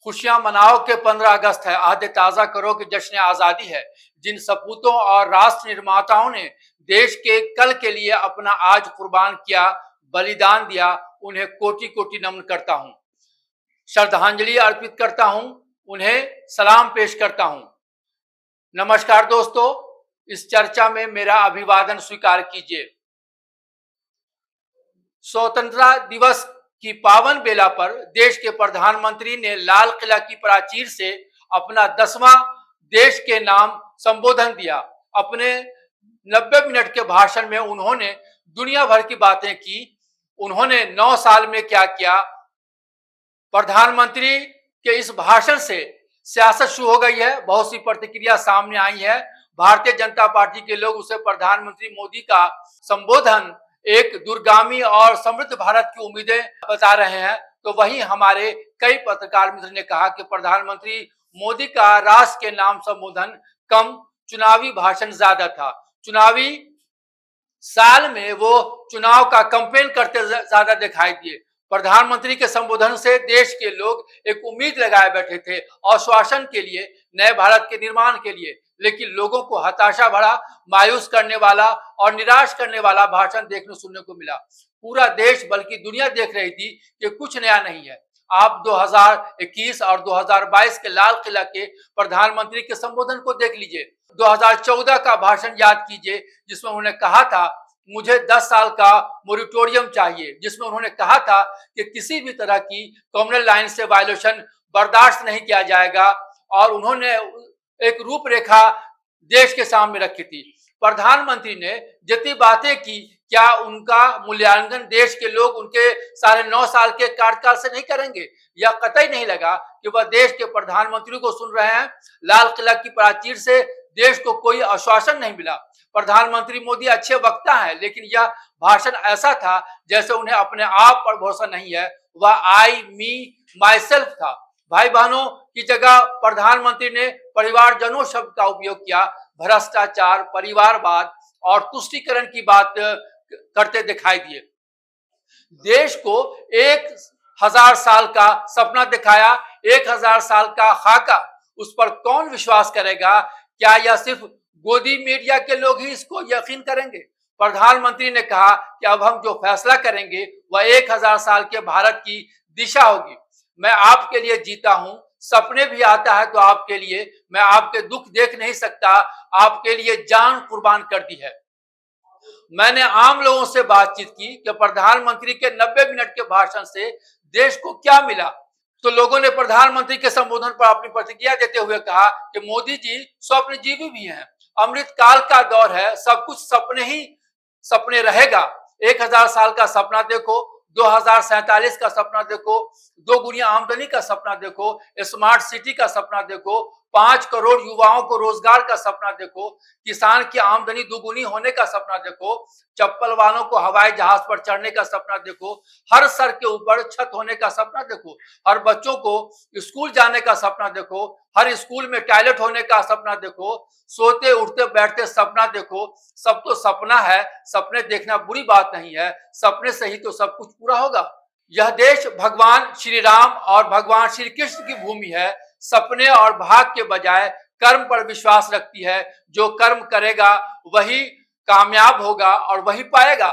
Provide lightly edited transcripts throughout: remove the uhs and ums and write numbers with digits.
खुशियां मनाओ कि 15 अगस्त है। आहद ताज़ा करो कि जश्न आज़ादी है। जिन सपूतों और राष्ट्र निर्माताओं ने देश के कल के लिए अपना आज कुर्बान किया, बलिदान दिया, उन्हें कोटि कोटि नमन करता हूं, श्रद्धांजलि अर्पित करता हूं, उन्हें सलाम पेश करता हूं। नमस्कार दोस्तों, इस चर्चा में मेरा अभिवादन स्वीकार कीजिए। स्वतंत्रता दिवस की पावन बेला पर देश के प्रधानमंत्री ने लाल किला की प्राचीर से अपना 10वां देश के नाम संबोधन दिया। अपने 90 मिनट के भाषण में उन्होंने दुनिया भर की बातें की। उन्होंने 9 साल में क्या किया। प्रधानमंत्री के इस भाषण से सियासत शुरू हो गई है। बहुत सी प्रतिक्रिया सामने आई है। भारतीय जनता पार्टी के लोग उसे प्रधानमंत्री मोदी का संबोधन एक दूरगामी और समृद्ध भारत की उम्मीदें बता रहे हैं। तो वहीं हमारे कई पत्रकार मित्र ने कहा कि प्रधानमंत्री मोदी का राष्ट्र के नाम संबोधन कम, चुनावी भाषण ज्यादा था। चुनावी साल में वो चुनाव का कैंपेन करते ज्यादा दिखाई दिए। प्रधानमंत्री के संबोधन से देश के लोग एक उम्मीद लगाए बैठे थे आश्वासन के लिए, नए भारत के निर्माण के लिए, लेकिन लोगों को हताशा भरा, मायूस करने वाला और निराश करने वाला भाषण देखने सुनने को मिला। पूरा देश बल्कि दुनिया देख रही थी कि कुछ नया नहीं है। आप 2021 और 2022 के लाल किला के प्रधानमंत्री के संबोधन को देख लीजिए। 2014 का भाषण याद कीजिए, जिसमें उन्होंने कहा था मुझे 10 साल का मोरिटोरियम चाहिए, जिसमें उन्होंने कहा था कि किसी भी तरह की कम्युनल लाइन से वायलेशन बर्दाश्त नहीं किया जाएगा। और उन्होंने एक रूपरेखा देश के सामने रखी थी। प्रधानमंत्री ने जितनी बातें की, क्या उनका मूल्यांकन देश के लोग उनके साढ़े 9 साल के कार्यकाल से नहीं करेंगे? यह कतई नहीं लगा कि वह देश के प्रधानमंत्री को सुन रहे हैं। लाल किला की प्राचीर से देश को कोई आश्वासन नहीं मिला। प्रधानमंत्री मोदी अच्छे वक्ता हैं, लेकिन यह भाषण ऐसा था जैसे उन्हें अपने आप पर भरोसा नहीं है। वह आई मी माई सेल्फ था। भाई बहनों की जगह प्रधानमंत्री ने परिवारजनों शब्द का उपयोग किया। भ्रष्टाचार, परिवारवाद और तुष्टीकरण की बात करते दिखाई दिए। देश को 1000 साल का सपना दिखाया, 1000 साल का खाका। उस पर कौन विश्वास करेगा? क्या यह सिर्फ गोदी मीडिया के लोग ही इसको यकीन करेंगे? प्रधानमंत्री ने कहा कि अब हम जो फैसला करेंगे वह 1000 साल के भारत की दिशा होगी। मैं आपके लिए जीता हूं, सपने भी आता है तो आपके लिए। मैं आपके दुख देख नहीं सकता, आपके लिए जान कुर्बान कर दी है। मैंने आम लोगों से बातचीत की कि प्रधानमंत्री के 90 मिनट के भाषण से देश को क्या मिला। तो लोगों ने प्रधानमंत्री के संबोधन पर अपनी प्रतिक्रिया देते हुए कहा कि मोदी जी स्वप्नजीवी भी हैं। अमृत काल का दौर है, सब कुछ सपने ही सपने रहेगा। 1000 साल का सपना देखो, 2047 का सपना देखो, 2 गुना आमदनी का सपना देखो, स्मार्ट सिटी का सपना देखो, 5 करोड़ युवाओं को रोजगार का सपना देखो, किसान की आमदनी दुगुनी होने का सपना देखो, चप्पल वालों को हवाई जहाज पर चढ़ने का सपना देखो, हर सर के ऊपर छत होने का सपना देखो, हर बच्चों को स्कूल जाने का सपना देखो, हर स्कूल में टॉयलेट होने का सपना देखो, सोते उठते बैठते सपना देखो। सब तो सपना है, सपने देखना बुरी बात नहीं है, सपने से ही तो सब कुछ पूरा होगा। यह देश भगवान श्री राम और भगवान श्री कृष्ण की भूमि है। सपने और भाग के बजाय कर्म पर विश्वास रखती है। जो कर्म करेगा वही कामयाब होगा और वही पाएगा।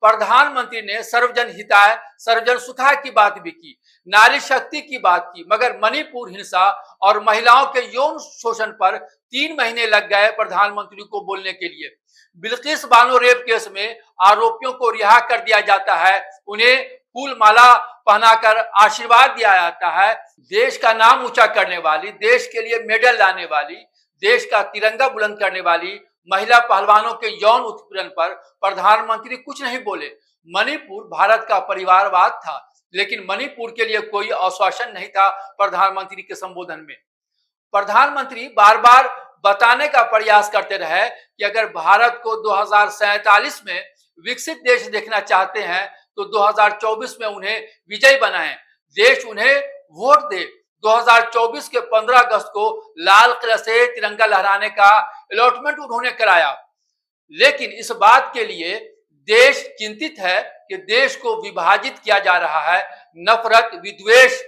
प्रधानमंत्री ने सर्वजन हिताय सर्वजन सुखाय की बात भी की, नारी शक्ति की बात की, मगर मणिपुर हिंसा और महिलाओं के यौन शोषण पर 3 महीने लग गए प्रधानमंत्री को बोलने के लिए। बिल्किस बानो रेप केस में आरोपियों को रिहा कर दिया जाता है, उन्हें फूल माला पहनाकर आशीर्वाद दिया जाता है। देश का नाम ऊंचा करने वाली, देश के लिए मेडल लाने वाली, देश का तिरंगा बुलंद करने वाली महिला पहलवानों के यौन उत्पीड़न पर प्रधानमंत्री कुछ नहीं बोले। मणिपुर भारत का परिवारवाद था, लेकिन मणिपुर के लिए कोई आश्वासन नहीं था प्रधानमंत्री के संबोधन में। प्रधानमंत्री बार बार बताने का प्रयास करते रहे कि अगर भारत को 2047 में विकसित देश देखना चाहते हैं तो 2024 में उन्हें विजयी बनाएं, देश उन्हें वोट दे। 2024 के 15 अगस्त को लाल किला से तिरंगा लहराने का अलॉटमेंट उन्होंने कराया। लेकिन इस बात के लिए देश चिंतित है कि देश को विभाजित किया जा रहा है। नफरत, विद्वेष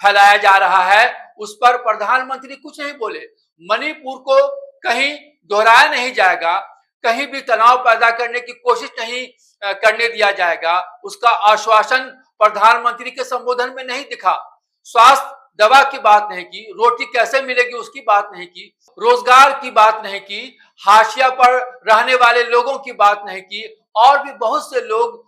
फैलाया जा रहा है उस पर प्रधानमंत्री कुछ नहीं बोले। मणिपुर को कहीं दोहराया नहीं जाएगा, कहीं भी तनाव पैदा करने की कोशिश नहीं करने दिया जाएगा, उसका आश्वासन प्रधानमंत्री के संबोधन में नहीं दिखा। स्वास्थ्य दवा की बात नहीं की, रोटी कैसे मिलेगी उसकी बात नहीं की, रोजगार की बात नहीं की, हाशिया पर रहने वाले लोगों की बात नहीं की, और भी बहुत से लोगों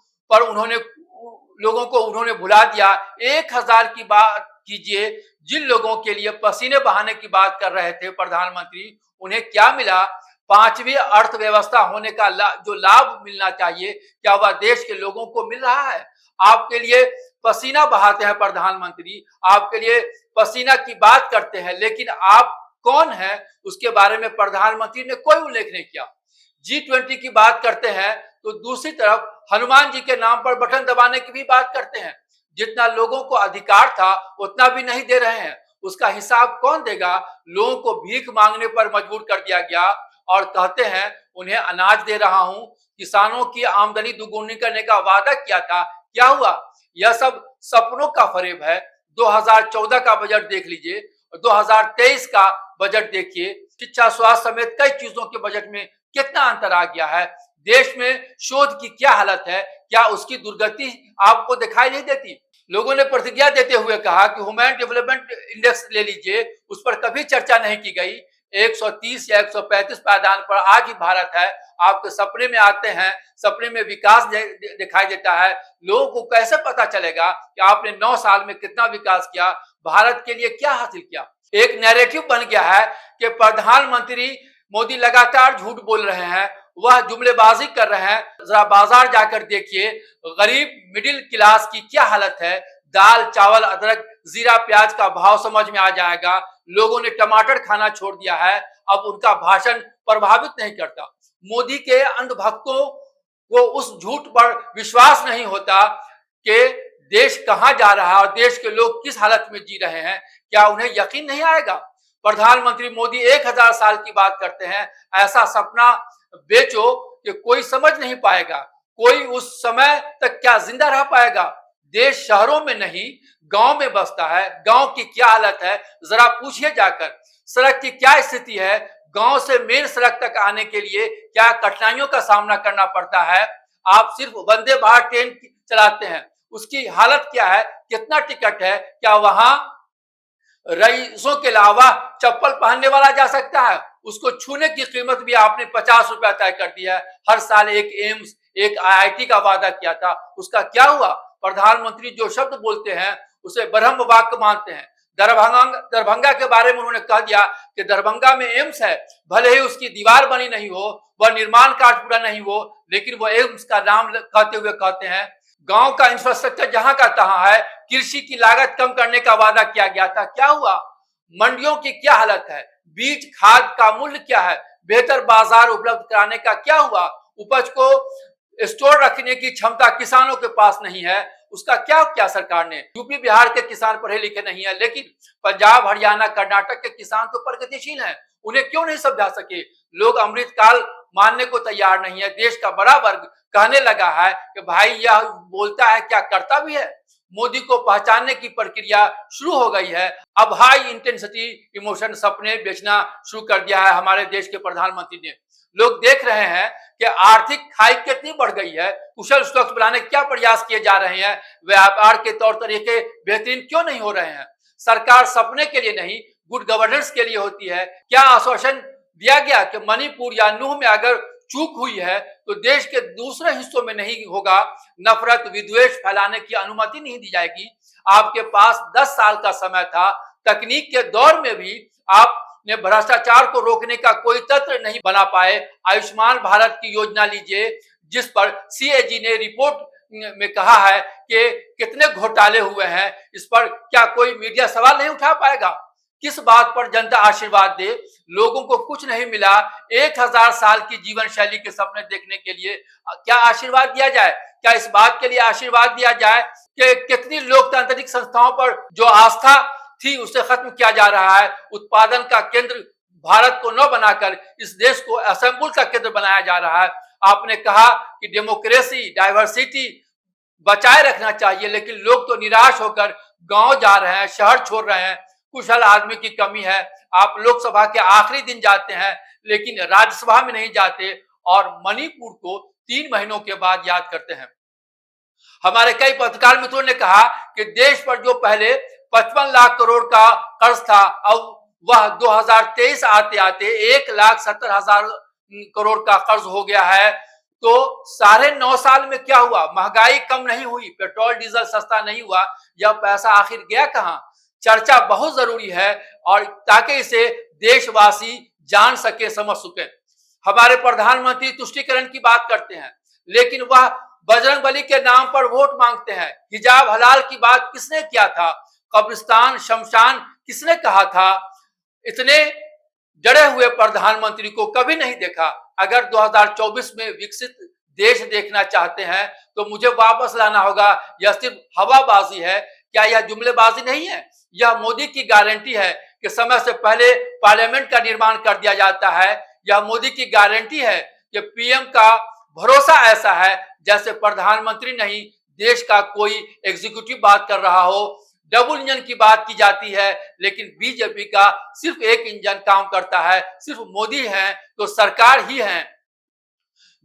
को उन्होंने भुला दिया। 1000 की बात कीजिए, जिन लोगों के लिए पसीने बहाने की बात कर रहे थे प्रधानमंत्री, उन्हें क्या मिला? पांचवी अर्थव्यवस्था होने का जो लाभ मिलना चाहिए, क्या वह देश के लोगों को मिल रहा है? आपके लिए पसीना बहाते हैं प्रधानमंत्री, आपके लिए पसीना की बात करते हैं, लेकिन आप कौन है उसके बारे में प्रधानमंत्री ने कोई उल्लेख नहीं किया। G20 की बात करते हैं तो दूसरी तरफ हनुमान जी के नाम पर बटन दबाने की भी बात करते हैं। जितना लोगों को अधिकार था उतना भी नहीं दे रहे हैं, उसका हिसाब कौन देगा? लोगों को भीख मांगने पर मजबूर कर दिया गया और कहते हैं उन्हें अनाज दे रहा हूं, किसानों की आमदनी दुगुनी करने का वादा किया था, क्या हुआ? यह सब सपनों का फरेब है। 2014 का बजट देख लीजिए, 2023 का बजट देखिए, शिक्षा स्वास्थ्य समेत कई चीजों के बजट में कितना अंतर आ गया है। देश में शोध की क्या हालत है, क्या उसकी दुर्गति आपको दिखाई नहीं देती? लोगों ने प्रतिज्ञा देते हुए कहा कि ह्यूमन डेवलपमेंट इंडेक्स ले लीजिए, उस पर कभी चर्चा नहीं की गई। 130 या 135 पायदान पर आज ही भारत है। आपके सपने में आते हैं, सपने में विकास दिखाई देता है। लोगों को कैसे पता चलेगा कि आपने 9 साल में कितना विकास किया, भारत के लिए क्या हासिल किया? एक नैरेटिव बन गया है कि प्रधानमंत्री मोदी लगातार झूठ बोल रहे हैं, वह जुमलेबाजी कर रहे हैं। जरा बाजार जाकर देखिए, गरीब मिडिल क्लास की क्या हालत है। दाल चावल अदरक जीरा प्याज का भाव समझ में आ जाएगा। लोगों ने टमाटर खाना छोड़ दिया है, अब उनका भाषण प्रभावित नहीं करता। मोदी के अंधभक्तों को उस झूठ पर विश्वास नहीं होता कि देश कहां जा रहा है और देश के लोग किस हालत में जी रहे हैं, क्या उन्हें यकीन नहीं आएगा? प्रधानमंत्री मोदी 1000 साल की बात करते हैं, ऐसा सपना बेचो कि कोई समझ नहीं पाएगा, कोई उस समय तक क्या जिंदा रह पाएगा? देश शहरों में नहीं गांव में बसता है। गांव की क्या हालत है जरा पूछिए जाकर। सड़क की क्या स्थिति है, गांव से मेन सड़क तक आने के लिए क्या कठिनाइयों का सामना करना पड़ता है। आप सिर्फ वंदे भारत ट्रेन चलाते हैं, उसकी हालत क्या है, कितना टिकट है, क्या वहां रईसों के अलावा चप्पल पहनने वाला जा सकता है? उसको छूने की कीमत भी आपने 50 रुपया तय कर दिया है। हर साल एक एम्स एक IIT का वादा किया था, उसका क्या हुआ? प्रधानमंत्री जो शब्द बोलते हैं उसे ब्रह्म वाक्य मानते हैं। दरभंगा के बारे में उन्होंने कह दिया कि दरभंगा में एम्स है, भले ही उसकी दीवार बनी नहीं हो, वह निर्माण कार्य पूरा नहीं हो, लेकिन वह एम्स का नाम कहते हुए कहते हैं। गांव का इंफ्रास्ट्रक्चर जहां का तहां है। कृषि की लागत कम करने का वादा किया गया था, क्या हुआ? मंडियों की क्या हालत है? बीज खाद का मूल्य क्या है? बेहतर बाजार उपलब्ध कराने का क्या हुआ? उपज को स्टोर रखने की क्षमता किसानों के पास नहीं है, उसका क्या किया सरकार ने? यूपी बिहार के किसान पढ़े लिखे नहीं है, लेकिन पंजाब हरियाणा कर्नाटक के किसान तो प्रगतिशील हैं, उन्हें क्यों नहीं समझा सके? लोग अमृतकाल मानने को तैयार नहीं है। देश का बड़ा वर्ग कहने लगा है कि भाई यह बोलता है क्या करता भी है। मोदी को पहचानने की प्रक्रिया शुरू हो गई है। अब हाई इंटेंसिटी इमोशन सपने बेचना शुरू कर दिया है हमारे देश के प्रधानमंत्री ने। लोग देख रहे हैं कि आर्थिक खाई कितनी बढ़ गई है, कुशल स्वच्छ बनाने क्या प्रयास किए जा रहे हैं, व्यापार के तौर तरीके बेहतरीन क्यों नहीं हो रहे हैं? सरकार सपने के लिए नहीं गुड गवर्नेंस के लिए होती है। क्या आश्वासन दिया गया कि मणिपुर या नूह में अगर चूक हुई है तो देश के दूसरे हिस्सों में नहीं होगा, नफरत विद्वेष फैलाने की अनुमति नहीं दी जाएगी। आपके पास 10 साल का समय था, तकनीक के दौर में भी आपने भ्रष्टाचार को रोकने का कोई तंत्र नहीं बना पाए। आयुष्मान भारत की योजना लीजिए, जिस पर CAG ने रिपोर्ट में कहा है कि कितने घोटाले हुए हैं, इस पर क्या कोई मीडिया सवाल नहीं उठा पाएगा? किस बात पर जनता आशीर्वाद दे? लोगों को कुछ नहीं मिला। 1000 साल की जीवन शैली के सपने देखने के लिए क्या आशीर्वाद दिया जाए? क्या इस बात के लिए आशीर्वाद दिया जाए कि कितनी लोकतांत्रिक संस्थाओं पर जो आस्था थी उसे खत्म किया जा रहा है? उत्पादन का केंद्र भारत को न बनाकर इस देश को असेंबल का केंद्र बनाया जा रहा है। आपने कहा कि डेमोक्रेसी डाइवर्सिटी बचाए रखना चाहिए। लेकिन लोग तो निराश होकर गांव जा रहे हैं, शहर छोड़ रहे हैं। कुशल आदमी की कमी है। आप लोकसभा के आखिरी दिन जाते हैं लेकिन राज्यसभा में नहीं जाते और मणिपुर को 3 महीनों के बाद याद करते हैं। हमारे कई पत्रकार मित्रों ने कहा कि देश पर जो पहले 55 लाख करोड़ का कर्ज था, अब वह 2023 आते आते 1,70,000 करोड़ का कर्ज हो गया है। तो 9.5 साल में क्या हुआ? महंगाई कम नहीं हुई, पेट्रोल डीजल सस्ता नहीं हुआ, यह पैसा आखिर गया कहां? चर्चा बहुत जरूरी है और ताकि इसे देशवासी जान सके, समझ सके। हमारे प्रधानमंत्री तुष्टीकरण की बात करते हैं लेकिन वह बजरंगबली के नाम पर वोट मांगते हैं। हिजाब हलाल की बात किसने किया था? कब्रिस्तान शमशान किसने कहा था? इतने डरे हुए प्रधानमंत्री को कभी नहीं देखा। अगर 2024 में विकसित देश देखना चाहते हैं तो मुझे वापस लाना होगा। यह सिर्फ हवाबाजी है क्या? यह जुमलेबाजी नहीं है। यह मोदी की गारंटी है कि समय से पहले पार्लियामेंट का निर्माण कर दिया जाता है। यह मोदी की गारंटी है कि पीएम का भरोसा ऐसा है जैसे प्रधानमंत्री नहीं, देश का कोई एग्जीक्यूटिव बात कर रहा हो। डबल इंजन की बात की जाती है लेकिन बीजेपी का सिर्फ एक इंजन काम करता है, सिर्फ मोदी है तो सरकार ही है।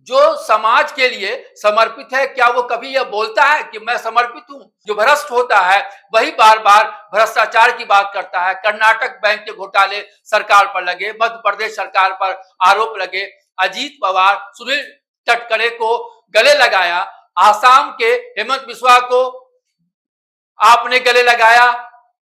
जो समाज के लिए समर्पित है, क्या वो कभी यह बोलता है कि मैं समर्पित हूं? जो भ्रष्ट होता है वही बार बार भ्रष्टाचार की बात करता है। कर्नाटक बैंक के घोटाले सरकार पर लगे, मध्य प्रदेश सरकार पर आरोप लगे, अजीत पवार सुनील तटकरे को गले लगाया, आसाम के हेमंत बिस्वा को आपने गले लगाया।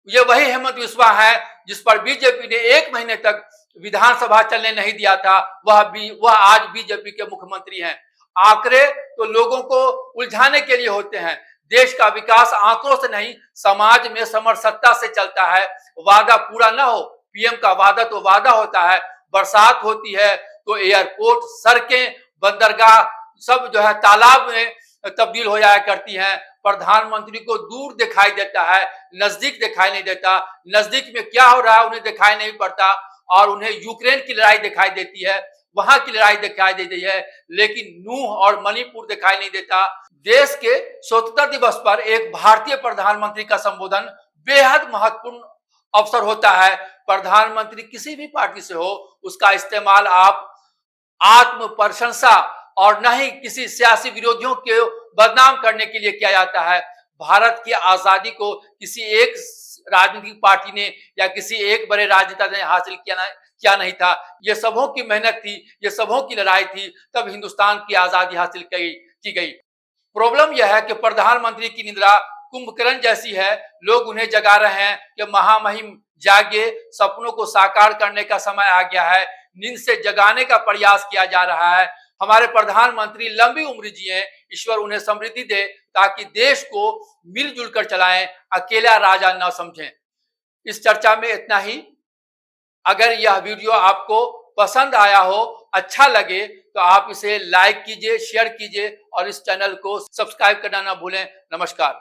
ये वही हेमंत बिस्वा है जिस पर बीजेपी ने 1 महीने तक विधानसभा चलने नहीं दिया था। वह आज बीजेपी के मुख्यमंत्री हैं। आंकड़े तो लोगों को उलझाने के लिए होते हैं। देश का विकास आंकड़ों से नहीं, समाज में समरसत्ता से चलता है। वादा पूरा ना हो, पीएम का वादा तो वादा होता है। बरसात होती है तो एयरपोर्ट, सड़कें, बंदरगाह सब जो है तालाब में तब्दील हो जाया करती हैं। प्रधानमंत्री को दूर दिखाई देता है, नजदीक दिखाई नहीं देता। नजदीक में क्या हो रहा है उन्हें दिखाई नहीं पड़ता और उन्हें यूक्रेन की लड़ाई दिखाई देती है, वहां की लड़ाई दिखाई देती है, लेकिन नूह और मणिपुर दिखाई नहीं देता। देश के स्वतंत्रता दिवस पर एक भारतीय प्रधानमंत्री का संबोधन बेहद महत्वपूर्ण अवसर होता है। प्रधानमंत्री किसी भी पार्टी से हो, उसका इस्तेमाल आप आत्म प्रशंसा और न ही किसी सियासी विरोधियों के बदनाम करने के लिए किया जाता है। भारत की आजादी को किसी एक राजनीतिक पार्टी ने या किसी एक बड़े राजनेता ने हासिल किया नहीं था। ये सबों की मेहनत थी, ये सबों की लड़ाई थी, तब हिंदुस्तान की आजादी हासिल की गई। प्रॉब्लम यह है कि प्रधानमंत्री की निद्रा कुंभकर्ण जैसी है। लोग उन्हें जगा रहे हैं कि महामहिम जागे, सपनों को साकार करने का समय आ गया है। नींद से जगाने का प्रयास किया जा रहा है। हमारे प्रधानमंत्री लंबी उम्र जिए, ईश्वर उन्हें समृद्धि दे ताकि देश को मिलजुल कर चलाएं, अकेला राजा न समझें। इस चर्चा में इतना ही। अगर यह वीडियो आपको पसंद आया हो, अच्छा लगे तो आप इसे लाइक कीजिए, शेयर कीजिए और इस चैनल को सब्सक्राइब करना ना भूलें। नमस्कार।